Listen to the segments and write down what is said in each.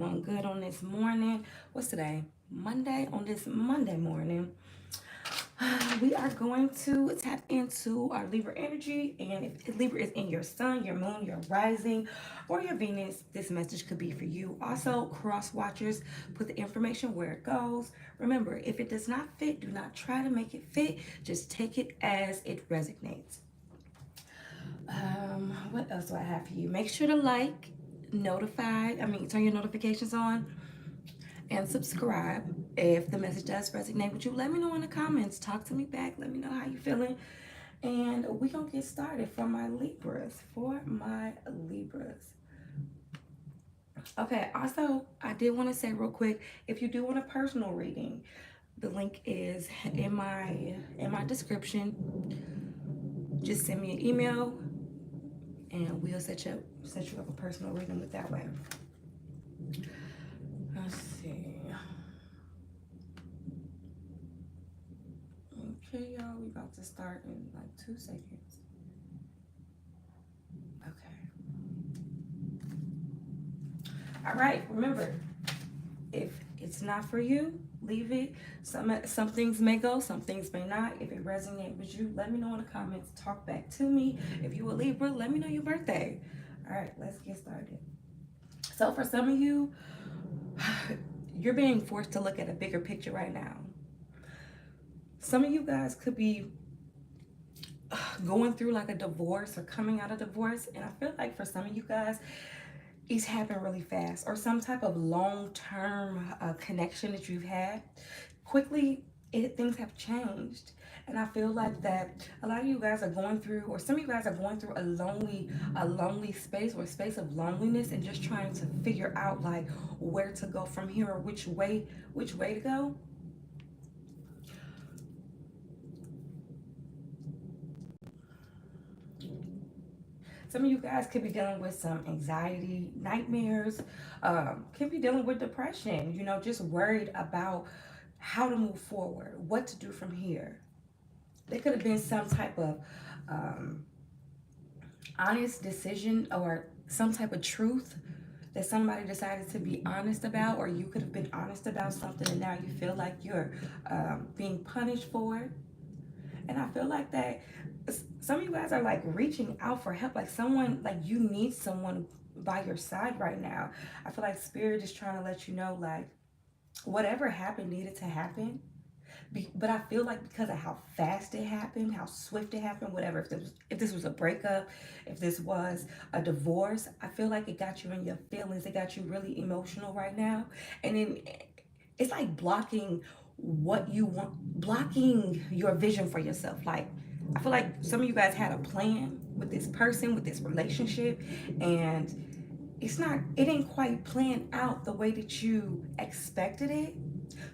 everyone good on this morning? What's today? Monday. On this Monday morning, we are going to tap into our Libra energy. And if Libra is in your sun, your moon, your rising, or your Venus, this message could be for you. Also, cross watchers, put the information where it goes. Remember, if it does not fit, do not try to make it fit. Just take it as it resonates. What else do I have for you? Make sure to like, turn your notifications on, and subscribe. If the message does resonate with you, let me know in the comments. Talk to me back. Let me know how you feeling. And we gonna get started for my Libras. Okay, also, I did want to say real quick, if you do want a personal reading, the link is in my description. Just send me an email and we'll set you up a personal reading with that way. Let's see. Okay, y'all, we about to start in like 2 seconds. Okay. All right, remember, if it's not for you, leave it. Some things may go, some things may not. If it resonates with you, let me know in the comments. Talk back to me. If you a Libra, let me know your birthday. All right, let's get started. So for some of you, you're being forced to look at a bigger picture right now. Some of you guys could be going through like a divorce or coming out of divorce. And I feel like for some of you guys, it's happened really fast, or some type of long-term connection that you've had. Quickly, things have changed. And I feel like that a lot of you guys are going through, or some of you guys are going through a lonely space, or a space of loneliness, and just trying to figure out like where to go from here, or which way to go. Some of you guys could be dealing with some anxiety, nightmares, could be dealing with depression, just worried about how to move forward, what to do from here. There could have been some type of honest decision, or some type of truth that somebody decided to be honest about, or you could have been honest about something and now you feel like you're being punished for it. And I feel like that some of you guys are like reaching out for help, like someone, like you need someone by your side right now. I feel like Spirit is trying to let you know, like, whatever happened needed to happen. But I feel like because of how fast it happened, how swift it happened, whatever, if this was a breakup, if this was a divorce, I feel like it got you in your feelings. It got you really emotional right now. And then it's like blocking what you want, blocking your vision for yourself. Like, I feel like some of you guys had a plan with this person, with this relationship, and it didn't quite plan out the way that you expected it.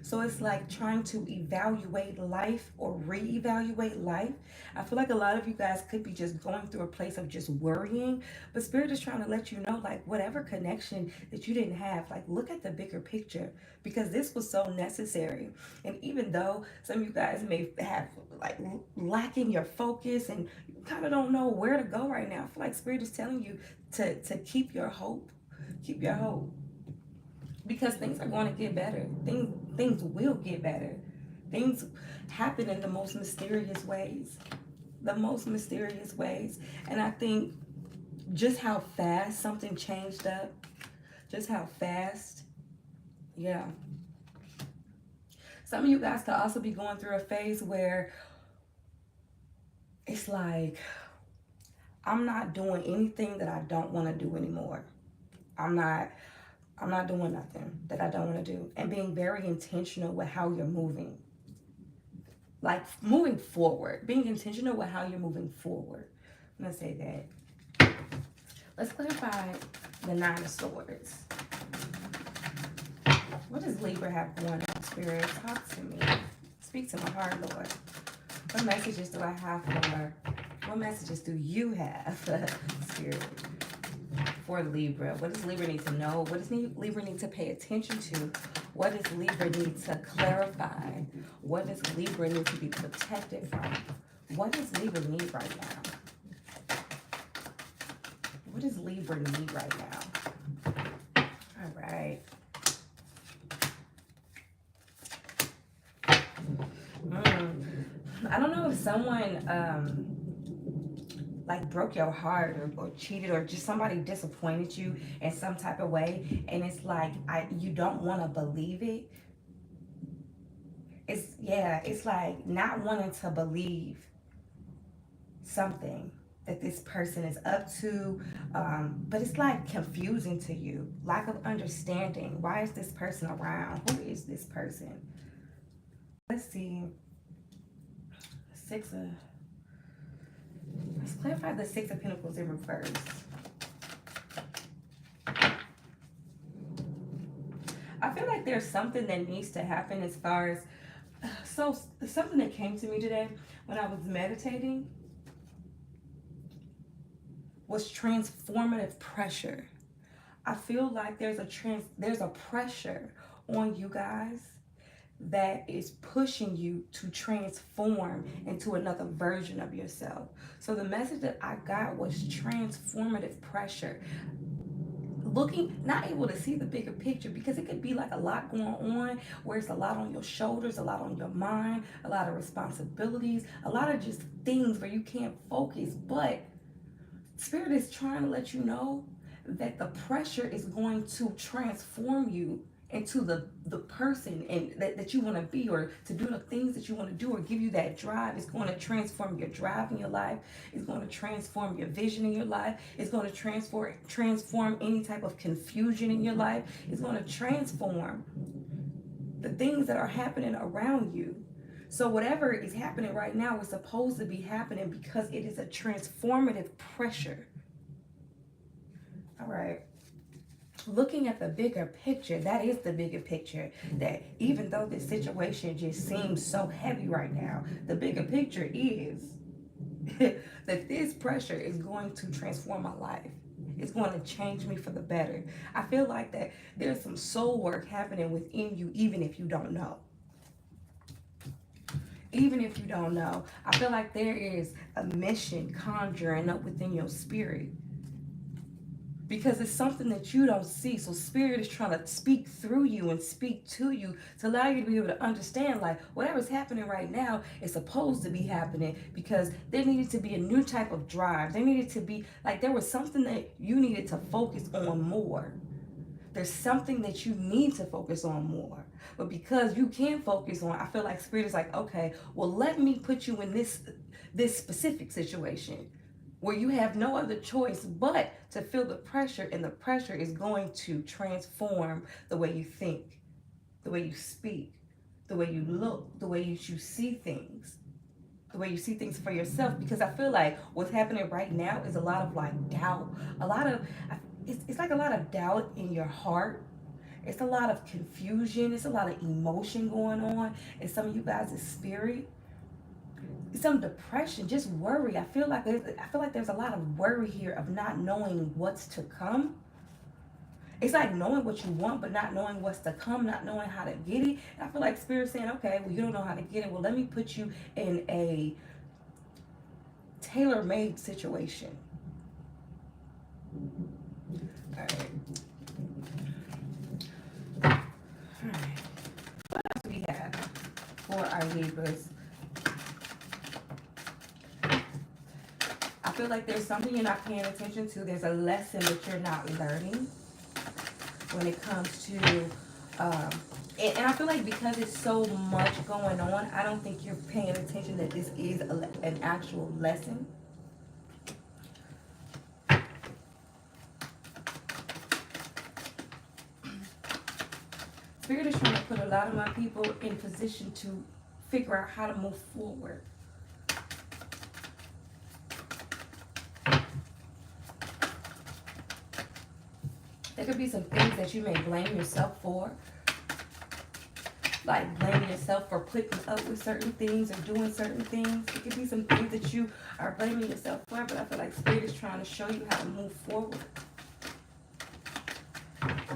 So it's like trying to evaluate life, or reevaluate life. I feel like a lot of you guys could be just going through a place of just worrying, but Spirit is trying to let you know, like, whatever connection that you didn't have, like, look at the bigger picture, because this was so necessary. And even though some of you guys may have like lacking your focus and you kind of don't know where to go right now, I feel like Spirit is telling you to keep your hope. Keep your hope, because things are going to get better. Things will get better. Things happen in the most mysterious ways. The most mysterious ways. And I think just how fast something changed up, just how fast, yeah. Some of you guys could also be going through a phase where it's like, I'm not doing anything that I don't want to do anymore. I'm not doing nothing that I don't want to do. And being very intentional with how you're moving. Like, moving forward. Being intentional with how you're moving forward. I'm going to say that. Let's clarify the 9 of Swords. What does Libra have going on, Spirit? Talk to me. Speak to my heart, Lord. What messages do I have for? What messages do you have, Spirit, for Libra? What does Libra need to know? What does Libra need to pay attention to? What does Libra need to clarify? What does Libra need to be protected from? What does Libra need right now? What does Libra need right now? All right. I don't know if someone like broke your heart or cheated or just somebody disappointed you in some type of way, and it's like you don't want to believe it. It's like not wanting to believe something that this person is up to, but it's like confusing to you, lack of understanding. Why is this person around? Who is this person? Let's see. Six of Let's clarify the Six of Pentacles in reverse. I feel like there's something that needs to happen as far as, so something that came to me today when I was meditating was transformative pressure. I feel like there's a pressure on you guys that is pushing you to transform into another version of yourself. So the message that I got was transformative pressure. Looking, not able to see the bigger picture, because it could be like a lot going on where it's a lot on your shoulders, a lot on your mind, a lot of responsibilities, a lot of just things where you can't focus. But Spirit is trying to let you know that the pressure is going to transform you into the person and that you want to be, or to do the things that you want to do, or give you that drive. It's going to transform your drive in your life. It's going to transform your vision in your life. It's going to transform any type of confusion in your life. It's going to transform the things that are happening around you. So whatever is happening right now is supposed to be happening because it is a transformative pressure. All right. Looking at the bigger picture, that is the bigger picture. That even though this situation just seems so heavy right now, the bigger picture is that this pressure is going to transform my life. It's going to change me for the better. I feel like that there's some soul work happening within you, even if you don't know. Even if you don't know, I feel like there is a mission conjuring up within your spirit, because it's something that you don't see. So Spirit is trying to speak through you and speak to you to allow you to be able to understand, like, whatever's happening right now is supposed to be happening because there needed to be a new type of drive. There needed to be, like, there was something that you needed to focus on more. There's something that you need to focus on more. But because you can't focus on, I feel like Spirit is like, okay, well, let me put you in this specific situation where you have no other choice but to feel the pressure, and the pressure is going to transform the way you think, the way you speak, the way you look, the way you see things, the way you see things for yourself. Because I feel like what's happening right now is a lot of like doubt, it's like a lot of doubt in your heart. It's a lot of confusion. It's a lot of emotion going on in some of you guys' spirit. Some depression, just worry. I feel like there's a lot of worry here of not knowing what's to come. It's like knowing what you want, but not knowing what's to come, not knowing how to get it. And I feel like Spirit saying, okay, well, you don't know how to get it. Well, let me put you in a tailor-made situation. All right. What else do we have for our Libras? I feel like there's something you're not paying attention to. There's a lesson that you're not learning when it comes to, and I feel like because it's so much going on, I don't think you're paying attention that this is an actual lesson. Spirit is trying to put a lot of my people in position to figure out how to move forward. There could be some things that you may blame yourself for. Like blaming yourself for putting up with certain things or doing certain things. It could be some things that you are blaming yourself for, but I feel like Spirit is trying to show you how to move forward.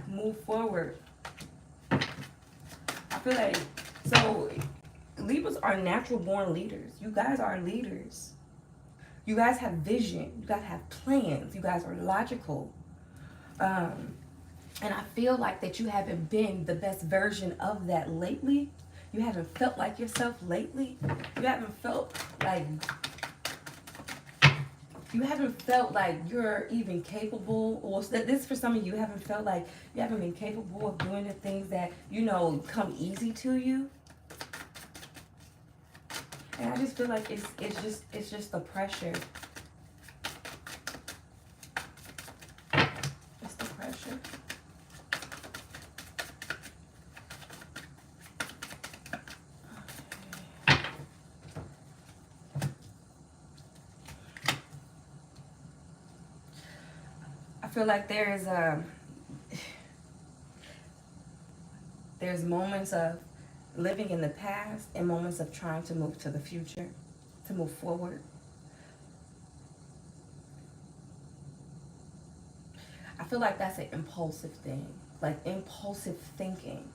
Move forward. I feel like, so Libras are natural born leaders. You guys are leaders. You guys have vision. You guys have plans. You guys are logical. And I feel like that you haven't been the best version of that lately. you haven't felt like yourself lately. You haven't felt like you're even capable, or this for some of you, haven't felt like you haven't been capable of doing the things that, you know, come easy to you. And I just feel like it's just the pressure. It's the pressure. I feel like there's moments of living in the past and moments of trying to move to the future, to move forward. I feel like that's an impulsive thing, like impulsive thinking.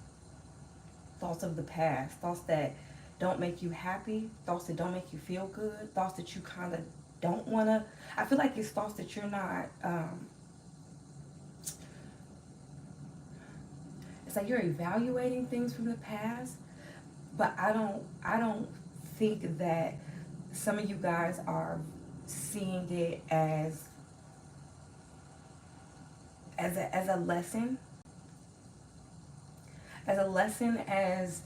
Thoughts of the past, thoughts that don't make you happy, thoughts that don't make you feel good, thoughts that you kind of don't want to. I feel like it's thoughts that you're not, it's like you're evaluating things from the past, but I don't think that some of you guys are seeing it as a lesson, as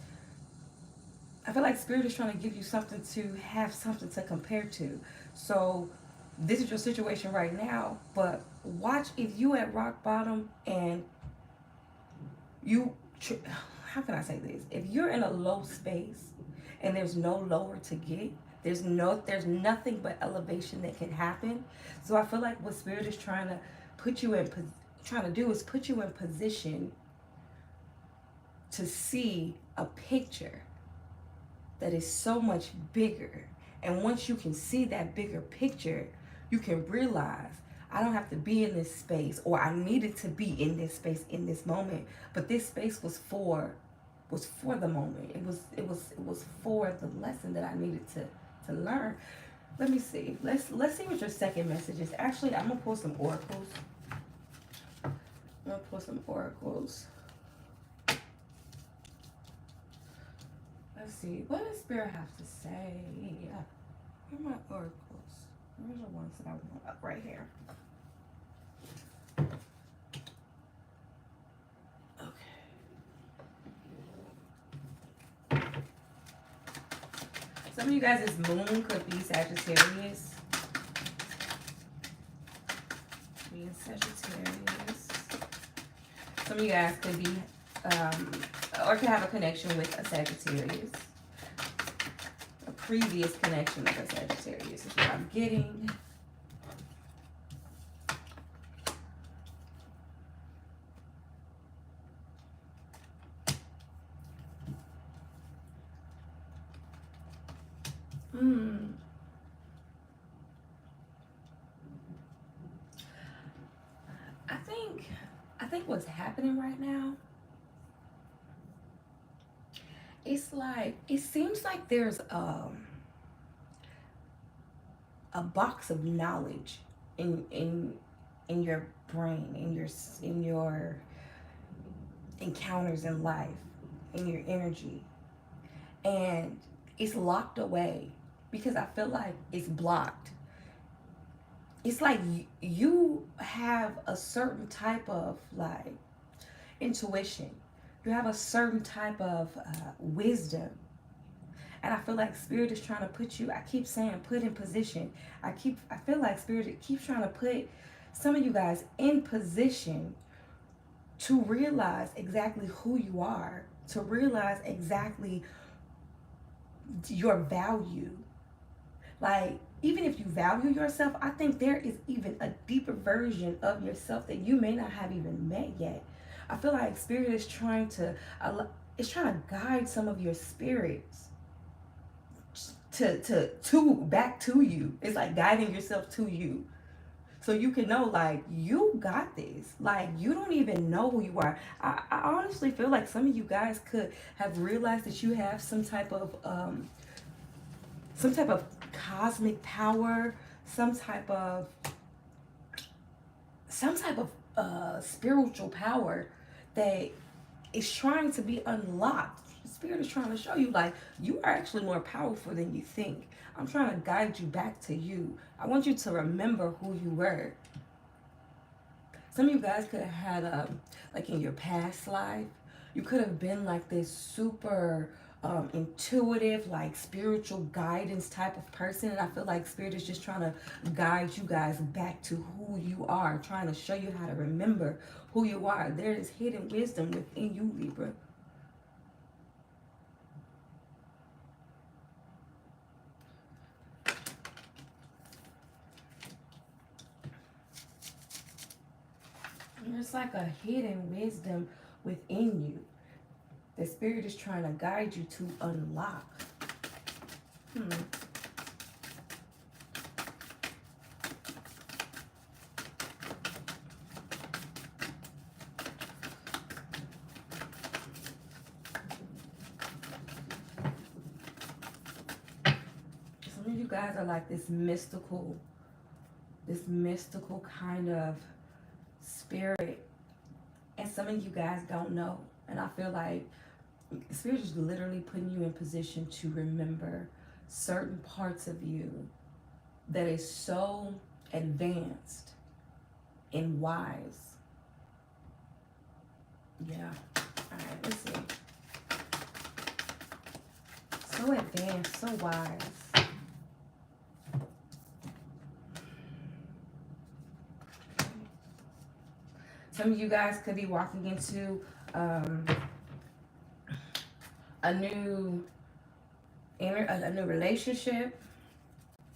I feel like Spirit is trying to give you something to have something to compare to. So this is your situation right now, but watch if you at rock bottom and how can I say this? If you're in a low space and there's no lower to get, there's nothing but elevation that can happen. So I feel like what Spirit is trying to do is put you in position to see a picture that is so much bigger. And once you can see that bigger picture, you can realize I don't have to be in this space, or I needed to be in this space in this moment. But this space was for the moment. It was for the lesson that I needed to learn. Let me see. Let's see what your second message is. Actually, I'm gonna pull some oracles. Let's see. What does Spirit have to say? Where are my oracles? Where's the ones that I want? Up right here. Some of you guys' moon could be Sagittarius. Some of you guys could be, or could have a connection with a Sagittarius. A previous connection with a Sagittarius is what I'm getting. I think what's happening right now, it seems like there's a box of knowledge in your brain, in your encounters in life, in your energy, and it's locked away because I feel like it's blocked. It's like you have a certain type of like intuition. You have a certain type of wisdom. And I feel like Spirit is trying to put you, I keep saying put in position. I feel like Spirit keeps trying to put some of you guys in position to realize exactly who you are, to realize exactly your value. Like, even if you value yourself, I think there is even a deeper version of yourself that you may not have even met yet. I feel like Spirit is trying to guide some of your spirits to back to you. It's like guiding yourself to you. So you can know, like, you got this. Like, you don't even know who you are. I honestly feel like some of you guys could have realized that you have some type of cosmic power, some type of spiritual power that is trying to be unlocked. Spirit is trying to show you, like, you are actually more powerful than you think. I'm trying to guide you back to you. I want you to remember who you were. Some of you guys could have had, like in your past life, you could have been like this super intuitive, like spiritual guidance type of person. And I feel like Spirit is just trying to guide you guys back to who you are, trying to show you how to remember who you are. There is hidden wisdom within you, Libra. There's like a hidden wisdom within you. The Spirit is trying to guide you to unlock. Some of you guys are like this mystical kind of spirit, and some of you guys don't know. And I feel like Spirit is literally putting you in position to remember certain parts of you that is so advanced and wise. Yeah. All right, let's see. So advanced, so wise. Some of you guys could be walking into a new relationship,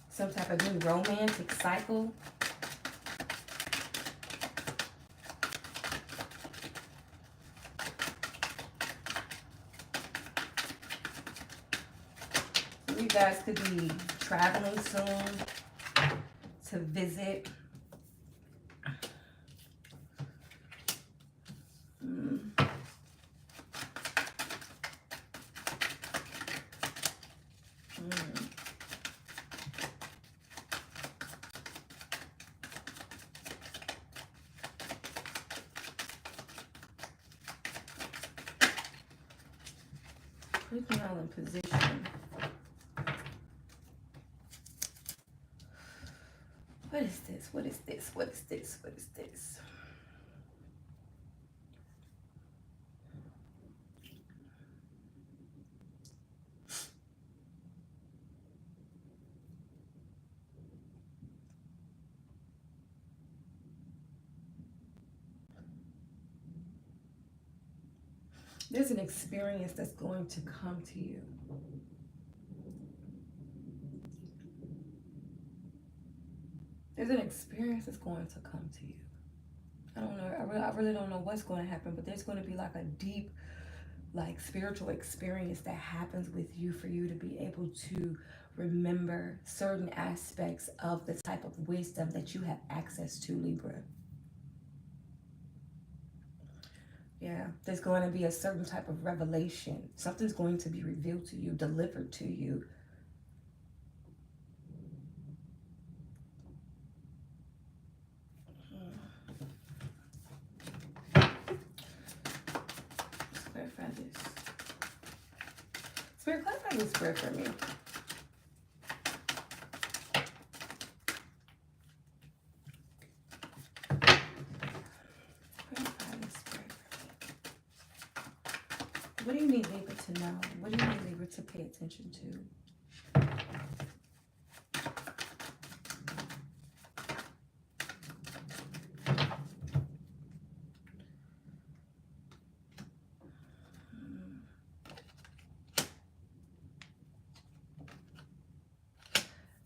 some type of new romantic cycle. You guys could be traveling soon to visit. Put me all in position. What is this? What is this? What is this? What is this? There's an experience that's going to come to you. There's an experience that's going to come to you. I don't know. I really don't know what's going to happen, but there's going to be like a deep, like spiritual experience that happens with you for you to be able to remember certain aspects of the type of wisdom that you have access to, Libra. Yeah, there's going to be a certain type of revelation. Something's going to be revealed to you, delivered to you. Let's clarify this. Spirit, clarify this prayer for me. What do you need Libra to know? What do you need Libra to pay attention to?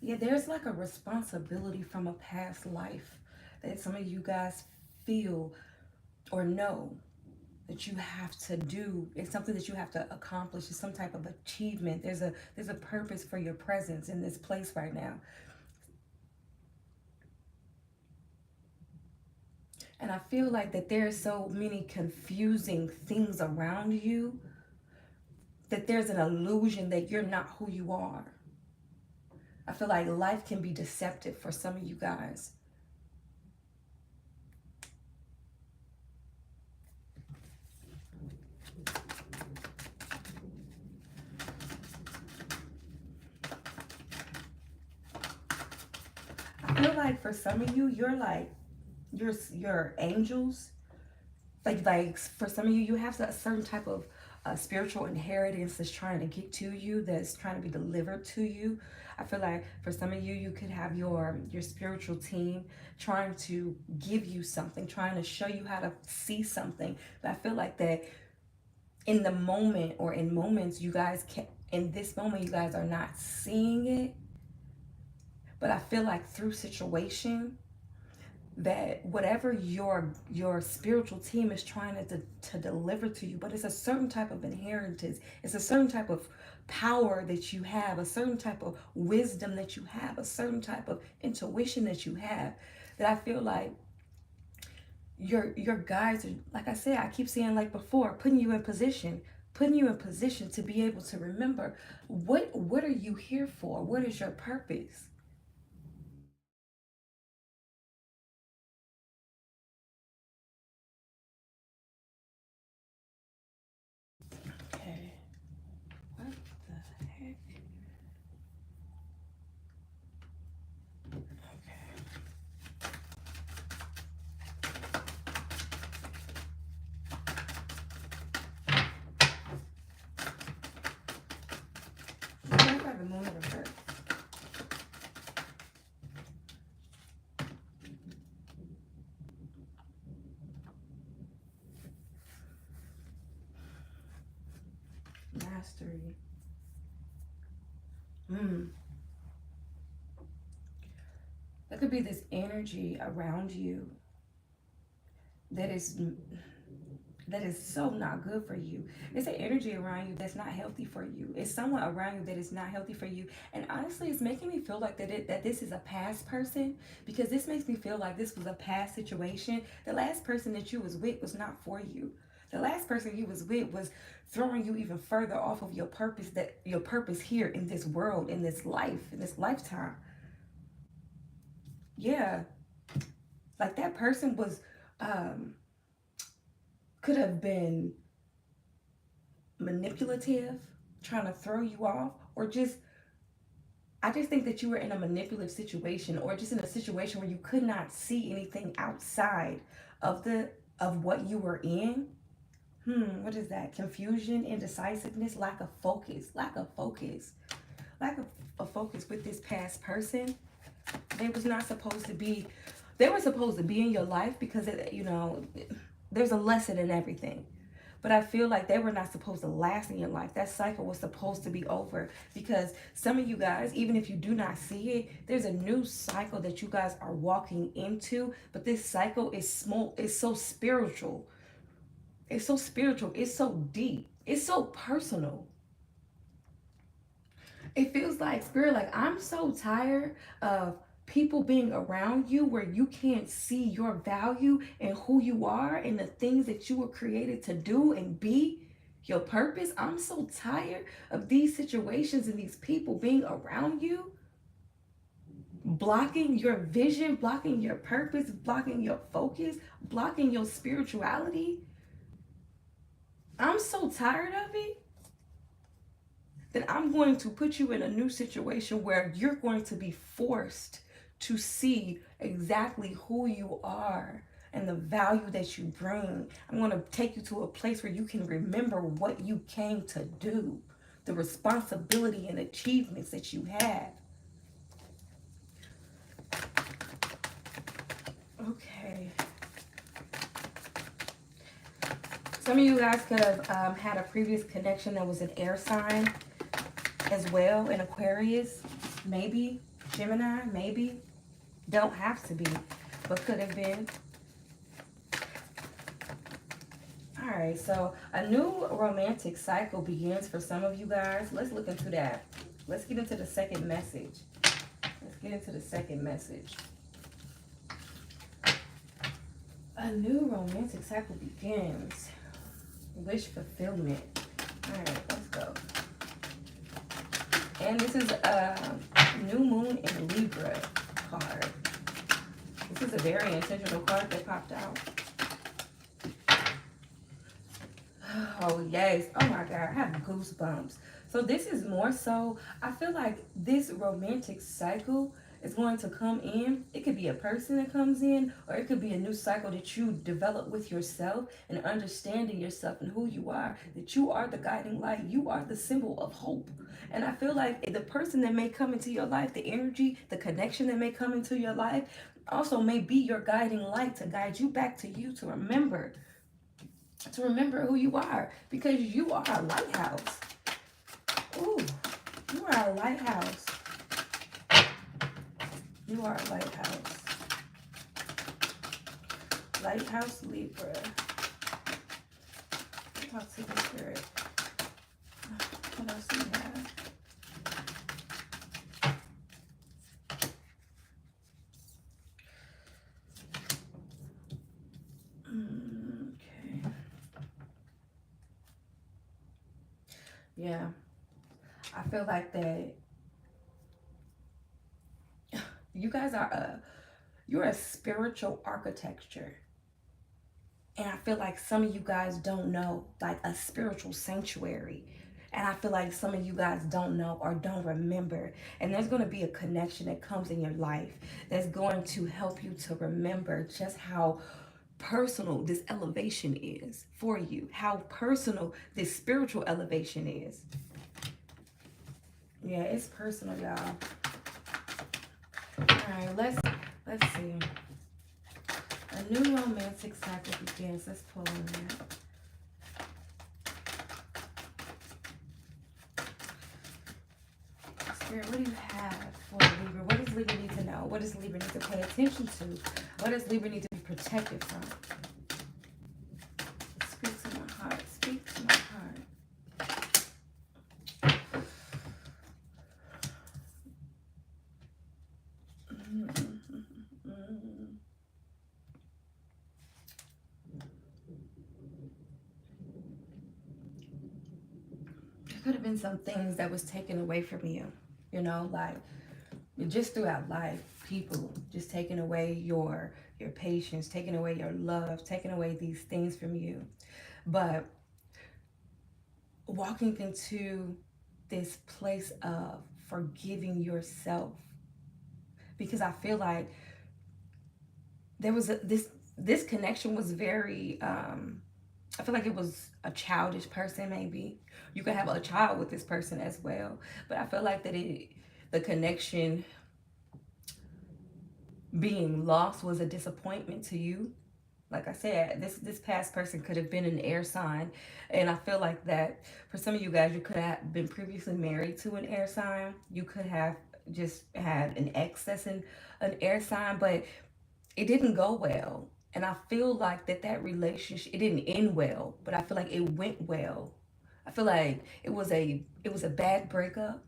Yeah, there's like a responsibility from a past life that some of you guys feel or know that you have to do. It's something that you have to accomplish. It's some type of achievement. There's a purpose for your presence in this place right now. And I feel like that there's so many confusing things around you that there's an illusion that you're not who you are. I feel like life can be deceptive for some of you guys. feel like for some of you, you're like, your angels, like for some of you, you have a certain type of spiritual inheritance that's trying to get to you, that's trying to be delivered to you. I feel like for some of you, you could have your spiritual team trying to give you something, trying to show you how to see something. But I feel like that in the moment, or in moments, you guys can, in this moment, you guys are not seeing it. But I feel like through situation, that whatever your spiritual team is trying to deliver to you, but it's a certain type of inheritance, it's a certain type of power that you have, a certain type of wisdom that you have, a certain type of intuition that you have, that I feel like your guides are, like I said, I keep saying like before, putting you in position to be able to remember what are you here for, what is your purpose. Okay, what the heck? Okay. I have a moment of her. Mastery. Mm. There could be this energy around you that is so not good for you. It's an energy around you that's not healthy for you. It's someone around you that is not healthy for you. And honestly, it's making me feel like that this is a past person, because this makes me feel like this was a past situation. The last person that you was with was not for you. The last person you was with was throwing you even further off of your purpose here in this world, in this life, in this lifetime. Yeah, like that person was um could have been manipulative, trying to throw you off, or just, I just think that you were in a manipulative situation, or just in a situation where you could not see anything outside of what you were in. What is that? Confusion, indecisiveness, lack of focus, lack of focus with this past person. They was not supposed to be. They were supposed to be in your life because there's a lesson in everything. But I feel like they were not supposed to last in your life. That cycle was supposed to be over, because some of you guys, even if you do not see it, there's a new cycle that you guys are walking into. But this cycle is small. It's so spiritual. It's so spiritual. It's so deep. It's so personal. It feels like spirit, like I'm so tired of people being around you where you can't see your value and who you are and the things that you were created to do and be, your purpose. I'm so tired of these situations and these people being around you, blocking your vision, blocking your purpose, blocking your focus, blocking your spirituality. I'm so tired of it that I'm going to put you in a new situation where you're going to be forced to see exactly who you are and the value that you bring. I'm going to take you to a place where you can remember what you came to do, the responsibility and achievements that you have. Okay. Some of you guys could have had a previous connection that was an air sign as well, an Aquarius, maybe Gemini, maybe. Don't have to be, but could have been. All right, so a new romantic cycle begins for some of you guys. Let's look into that. Let's get into the second message. Let's get into the second message. A new romantic cycle begins. Wish fulfillment. All right, let's go. And this is a new moon in Libra card. This is a very intentional card that popped out. Oh, yes. Oh, my God. I have goosebumps. So this is more so, I feel like this romantic cycle is going to come in. It could be a person that comes in, or it could be a new cycle that you develop with yourself and understanding yourself and who you are, that you are the guiding light. You are the symbol of hope. And I feel like the person that may come into your life, the energy, the connection that may come into your life, also may be your guiding light to guide you back to you, to remember who you are, because you are a lighthouse. Ooh, you are a lighthouse. You are a lighthouse. Lighthouse Libra. Talk to the spirit. What else do we have? Okay. Yeah. I feel like that you guys are you're a spiritual architecture. And I feel like some of you guys don't know, like a spiritual sanctuary. And I feel like some of you guys don't know or don't remember. And there's going to be a connection that comes in your life that's going to help you to remember just how personal this elevation is for you, how personal this spiritual elevation is. Yeah, it's personal, y'all. All right, let's see. A new romantic cycle begins. Let's pull on that. Spirit, what do you have for Libra? What does Libra need to know? What does Libra need to pay attention to? What does Libra need to be protected from? Speak to my heart. Speak to my heart. There could have been some things that was taken away from you, you know, like just throughout life, people just taking away your patience, taking away your love, taking away these things from you. But walking into this place of forgiving yourself, because I feel like there was this connection was very I feel like it was a childish person. Maybe you could have a child with this person as well, but I feel like that the connection being lost was a disappointment to you. Like I said, this past person could have been an air sign, and I feel like that for some of you guys, you could have been previously married to an air sign. You could have just had an ex that's an air sign, but it didn't go well. And I feel like that relationship, it didn't end well, but I feel like it went well. I feel like it was a bad breakup.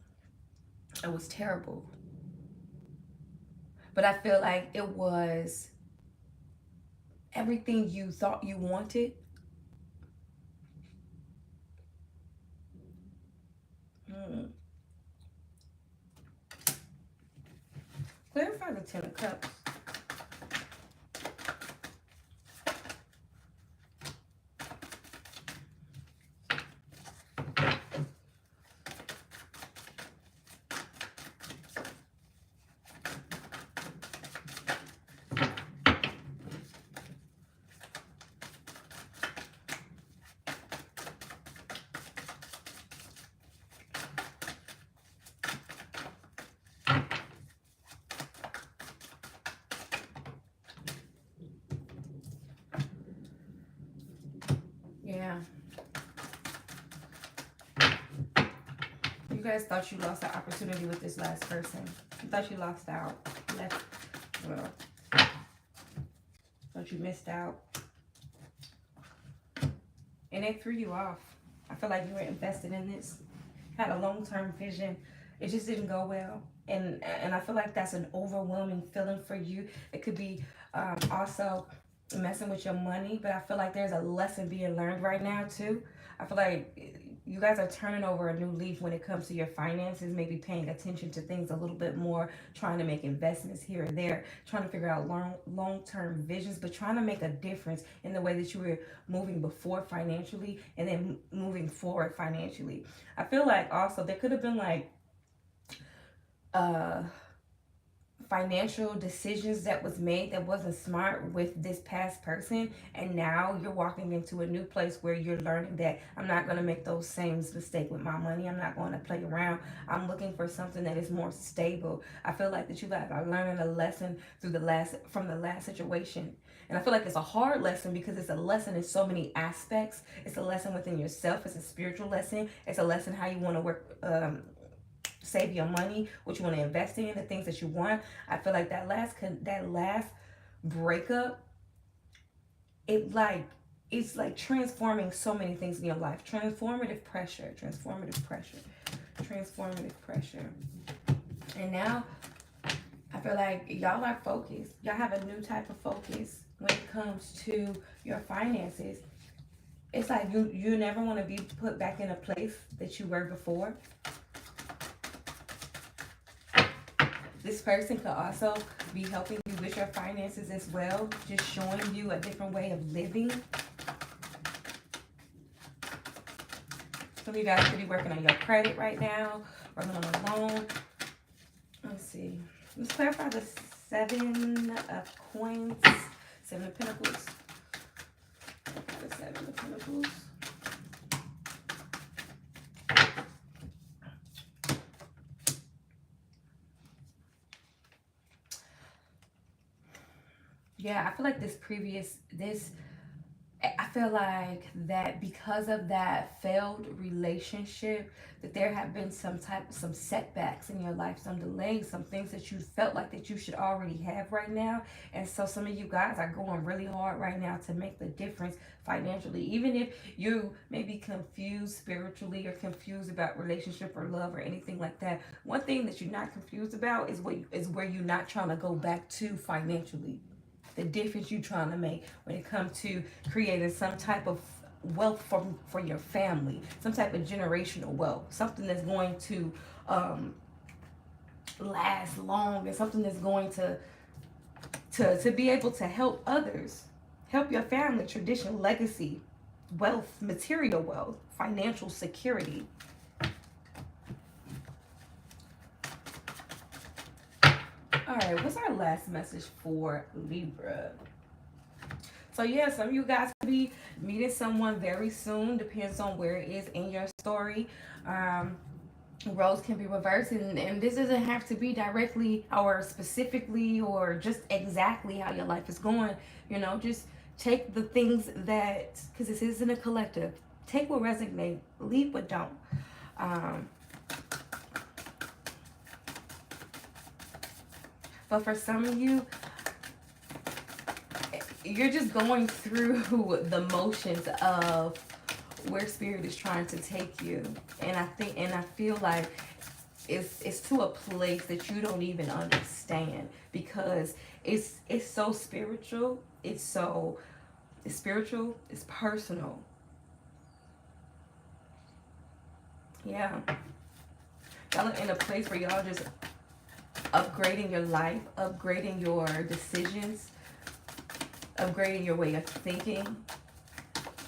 It was terrible, but I feel like it was everything you thought you wanted. Hmm. Clarify the Ten of Cups. Yeah. You guys thought you lost the opportunity with this last person. You thought you lost out. Left. Well, thought you missed out. And it threw you off. I feel like you were invested in this. Had a long-term vision. It just didn't go well. And I feel like that's an overwhelming feeling for you. It could be also messing with your money, but I feel like there's a lesson being learned right now too. I feel like you guys are turning over a new leaf when it comes to your finances, maybe paying attention to things a little bit more, trying to make investments here and there, trying to figure out long-term visions, but trying to make a difference in the way that you were moving before financially and then moving forward financially. I feel like also there could have been like uh financial decisions that was made that wasn't smart with this past person, and now you're walking into a new place where you're learning that I'm not going to make those same mistake with my money. I'm not going to play around. I'm looking for something that is more stable. I feel like that you guys are learning a lesson through from the last situation. And I feel like it's a hard lesson because it's a lesson in so many aspects. It's a lesson within yourself. It's a spiritual lesson. It's a lesson how you want to work, save your money, what you want to invest in, the things that you want. I feel like that last breakup, it's like transforming so many things in your life. Transformative pressure, transformative pressure, transformative pressure. And now I feel like y'all are focused. Y'all have a new type of focus when it comes to your finances. It's like you never want to be put back in a place that you were before. This person could also be helping you with your finances as well, just showing you a different way of living. Some of you guys could be working on your credit right now, working on a loan. Let's see. Let's clarify the 7 of coins, 7 of pentacles. The 7 of pentacles. Yeah, I feel like I feel like that because of that failed relationship, that there have been some setbacks in your life, some delays, some things that you felt like that you should already have right now. And so some of you guys are going really hard right now to make the difference financially. Even if you may be confused spiritually or confused about relationship or love or anything like that, one thing that you're not confused about is where you're not trying to go back to financially. The difference you're trying to make when it comes to creating some type of wealth for your family, some type of generational wealth, something that's going to last long, and something that's going to be able to help others, help your family, tradition, legacy, wealth, material wealth, financial security. All right, what's our last message for Libra? So yeah, some of you guys could be meeting someone very soon. Depends on where it is in your story. Roles can be reversed, and this doesn't have to be directly or specifically or just exactly how your life is going. You know, just take the things that, because this isn't a collective. Take what resonates, leave what don't. But for some of you, you're just going through the motions of where spirit is trying to take you. And I feel like it's to a place that you don't even understand, because it's so spiritual. It's spiritual, it's personal. Yeah. Y'all are in a place where y'all just upgrading your life, upgrading your decisions, upgrading your way of thinking,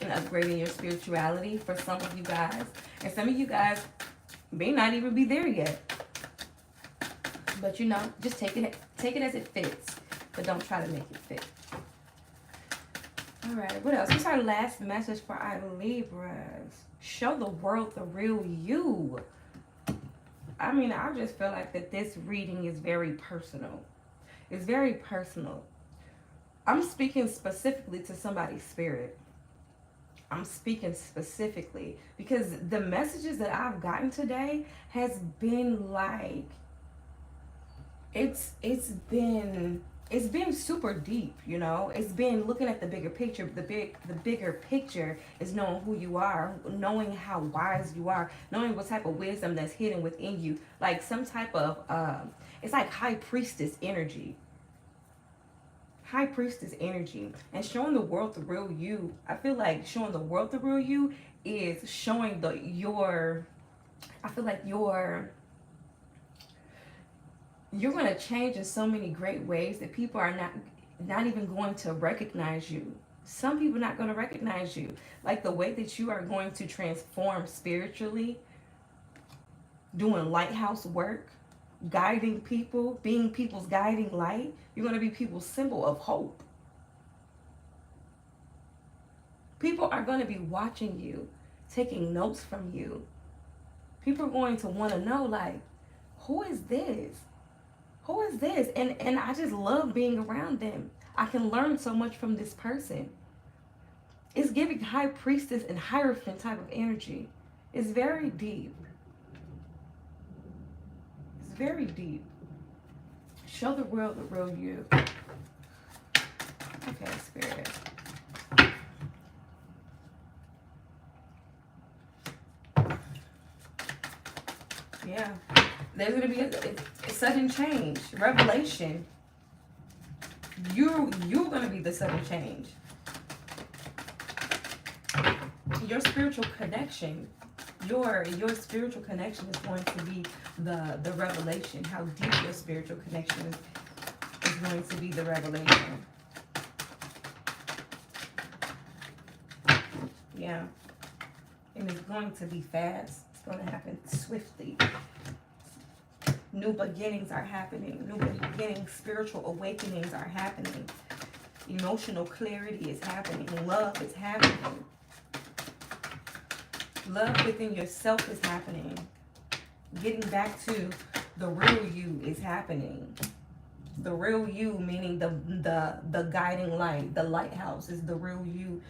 and upgrading your spirituality for some of you guys. And some of you guys may not even be there yet. But you know, just take it as it fits, but don't try to make it fit. All right, what else? What's our last message for our Libras? Show the world the real you. I mean, I just feel like that this reading is very personal. It's very personal. I'm speaking specifically to somebody's spirit. I'm speaking specifically because the messages that I've gotten today has been like, it's been super deep, you know. It's been looking at the bigger picture. The bigger picture is knowing who you are, knowing how wise you are, knowing what type of wisdom that's hidden within you. Like some type of it's like high priestess energy. High priestess energy, and showing the world the real you. I feel like showing the world the real you is showing I feel like you're going to change in so many great ways that people are not even going to recognize you. Some people not going to recognize you. Like the way that you are going to transform spiritually, doing lighthouse work, guiding people, being people's guiding light. You're going to be people's symbol of hope. People are going to be watching you, taking notes from you. People are going to want to know, like, who is this? Who is this? And I just love being around them. I can learn so much from this person. It's giving high priestess and hierophant type of energy. It's very deep. It's very deep. Show the world the real you. Okay, Spirit. Yeah. There's going to be a sudden change. Revelation. You're going to be the sudden change. Your spiritual connection, your spiritual connection is going to be the revelation. How deep your spiritual connection is going to be the revelation. Yeah. And it's going to be fast. It's going to happen swiftly. New beginnings are happening. New beginnings, spiritual awakenings are happening. Emotional clarity is happening. Love is happening. Love within yourself is happening. Getting back to the real you is happening. The real you, meaning the guiding light, the lighthouse is the real you.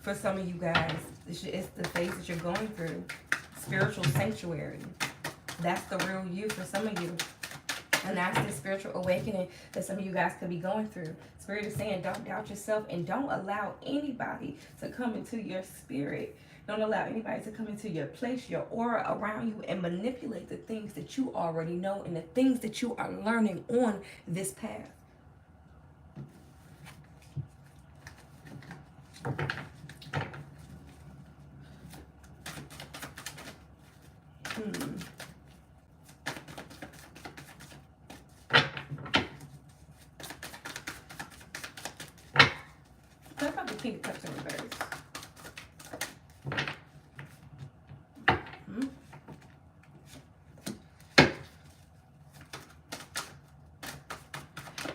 For some of you guys, it's the phase that you're going through. Spiritual sanctuary. That's the real you for some of you. And that's the spiritual awakening that some of you guys could be going through. Spirit is saying, don't doubt yourself and don't allow anybody to come into your spirit. Don't allow anybody to come into your place, your aura around you, and manipulate the things that you already know and the things that you are learning on this path. What about the King of Cups in reverse?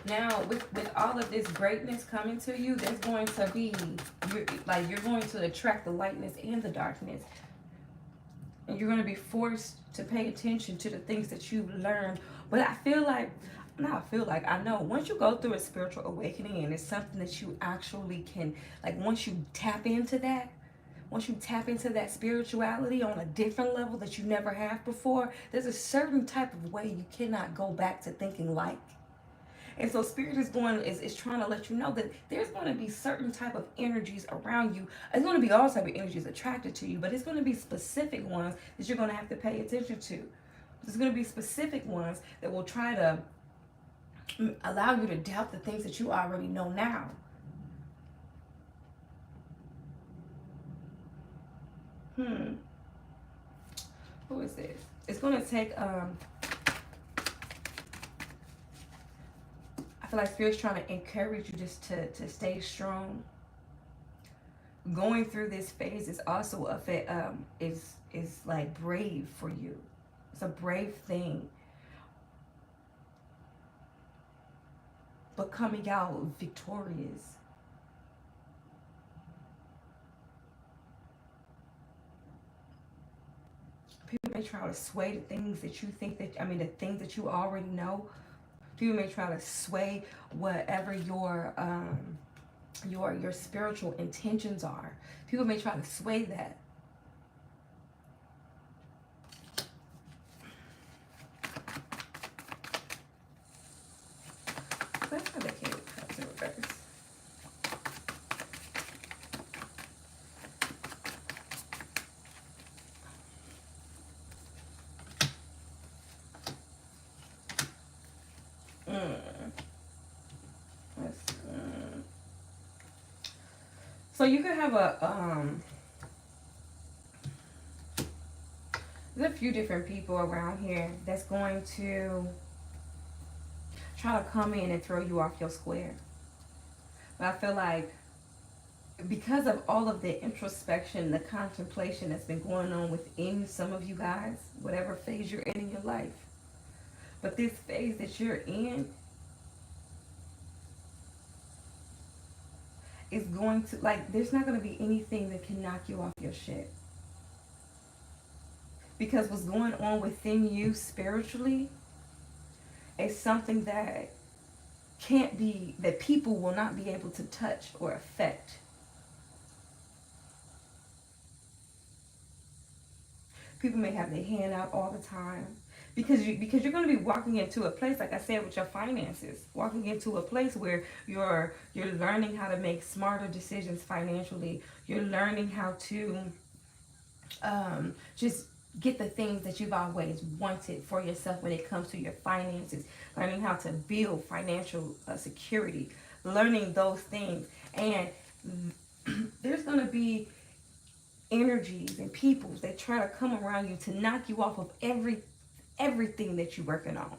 Now, with all of this greatness coming to you, there's going to be, you're going to attract the lightness and the darkness. And you're going to be forced to pay attention to the things that you've learned. But I know once you go through a spiritual awakening and it's something that you actually can, like once you tap into that spirituality on a different level that you never have before, there's a certain type of way you cannot go back to thinking like. And so Spirit is trying to let you know that there's going to be certain type of energies around you. It's going to be all type of energies attracted to you, but it's going to be specific ones that you're going to have to pay attention to. There's going to be specific ones that will try to allow you to doubt the things that you already know now. Who is this? It's going to take I feel like Spirit's trying to encourage you just to stay strong. Going through this phase is also is like brave for you. It's a brave thing. But coming out victorious. People may try to sway the things that you think the things that you already know. People may try to sway whatever your spiritual intentions are. People may try to sway that. Let's have that King of Cups in reverse. So you could have there's a few different people around here that's going to try to come in and throw you off your square. But I feel like because of all of the introspection, the contemplation that's been going on within some of you guys, whatever phase you're in your life, But this phase that you're in is going to, like, there's not going to be anything that can knock you off your shit. Because what's going on within you spiritually is something that can't be, that people will not be able to touch or affect. People may have their hand out all the time because you're going to be walking into a place, like I said, with your finances, walking into a place where you're learning how to make smarter decisions financially. You're learning how to just get the things that you've always wanted for yourself when it comes to your finances. Learning how to build financial security, learning those things. And there's going to be energies and peoples that try to come around you to knock you off of everything that you're working on.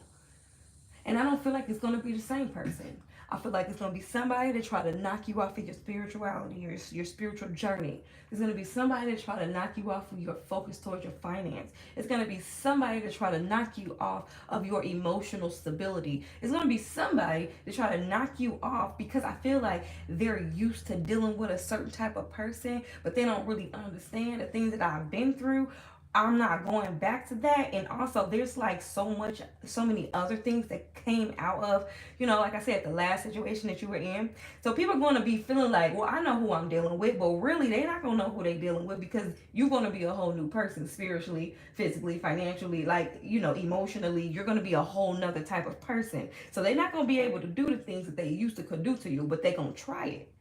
And I don't feel like it's going to be the same person. I feel like it's going to be somebody that try to knock you off of your spirituality, your spiritual journey. There's going to be somebody that try to knock you off of your focus towards your finance. It's going to be somebody that try to knock you off of your emotional stability. It's going to be somebody that try to knock you off because I feel like they're used to dealing with a certain type of person, but they don't really understand the things that I've been through. I'm not going back to that. And also there's like so many other things that came out of, like I said, the last situation that you were in. So people are going to be feeling like, well, I know who I'm dealing with, but really they're not going to know who they're dealing with because you're going to be a whole new person spiritually, physically, financially, like, emotionally. You're going to be a whole nother type of person. So they're not going to be able to do the things that they used to could do to you, but they're going to try it.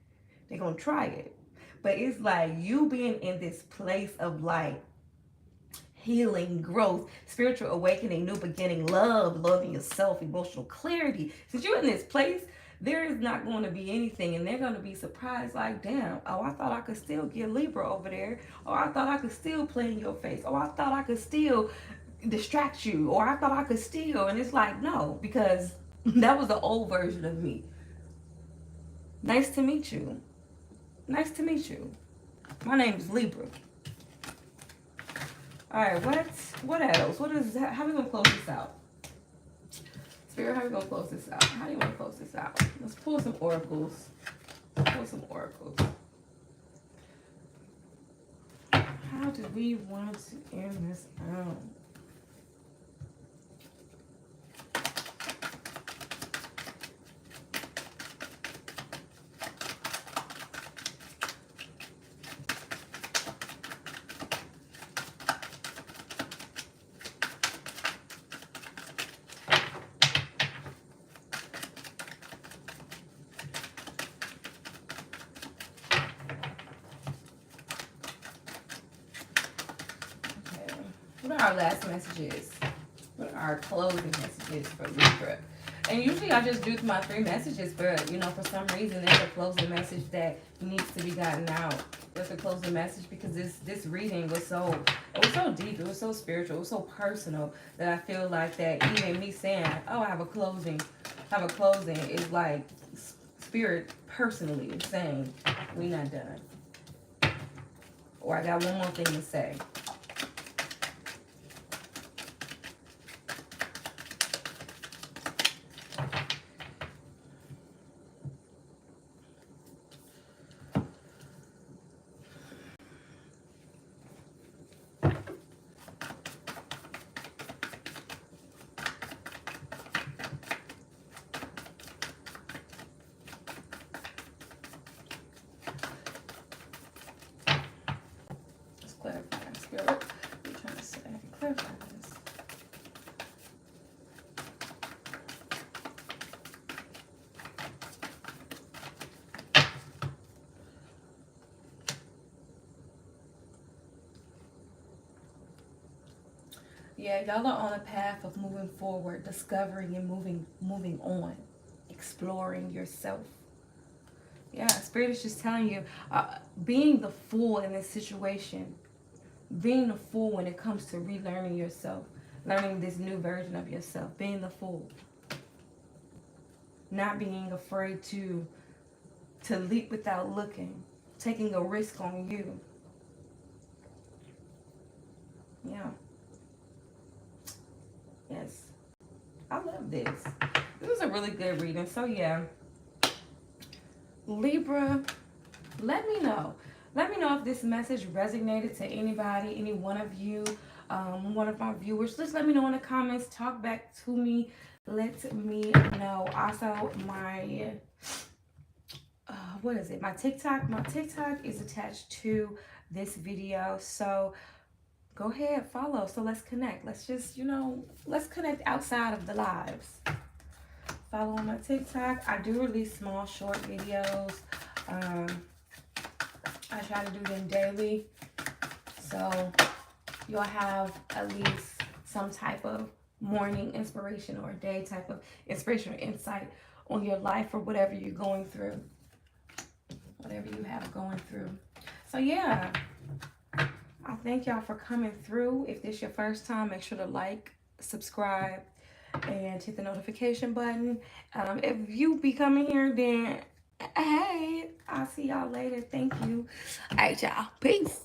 They're going to try it. But it's like you being in this place of like, healing, growth, spiritual awakening, new beginning, loving yourself, emotional clarity. Since you're in this place, there is not going to be anything, and they're going to be surprised like, damn, oh, I thought I could still get Libra over there, or I thought I could still play in your face, or I thought I could still distract you, or I thought I could steal. And it's like, no, because that was the old version of me. Nice to meet you. Nice to meet you. My name is Libra. All right, what else? How are we gonna close this out? Spirit, how are we gonna close this out? How do you want to close this out? Let's pull some oracles. How do we want to end this out? What are our last messages? What are our closing messages for Libra? And usually I just do my 3 messages, but for some reason there's a closing message that needs to be gotten out. There's a closing message because this reading was so deep, it was so spiritual, it was so personal that I feel like that even me saying, oh, I have a closing is like spirit personally saying we not done. Or I got one more thing to say. Yeah, y'all are on a path of moving forward, discovering and moving on, exploring yourself. Yeah, Spirit is just telling you, being the fool in this situation, being the fool when it comes to relearning yourself, learning this new version of yourself, being the fool. Not being afraid to leap without looking, taking a risk on you. Yeah. Yes. I really good reading. So yeah, Libra, let me know. Let me know if this message resonated to anybody, any one of you, one of my viewers. Just let me know in the comments. Talk back to me. Let me know. Also, my what is it? My TikTok. My TikTok is attached to this video. So go ahead, follow. So let's connect. Let's just, let's connect outside of the lives. Follow on my TikTok. I do release small, short videos. I try to do them daily. So you'll have at least some type of morning inspiration or a day type of inspiration or insight on your life or whatever you're going through. Whatever you have going through. So yeah, I thank y'all for coming through. If this is your first time, make sure to like, subscribe, and hit the notification button. If you be coming here, then hey, I'll see y'all later. Thank you. All right, y'all. Peace.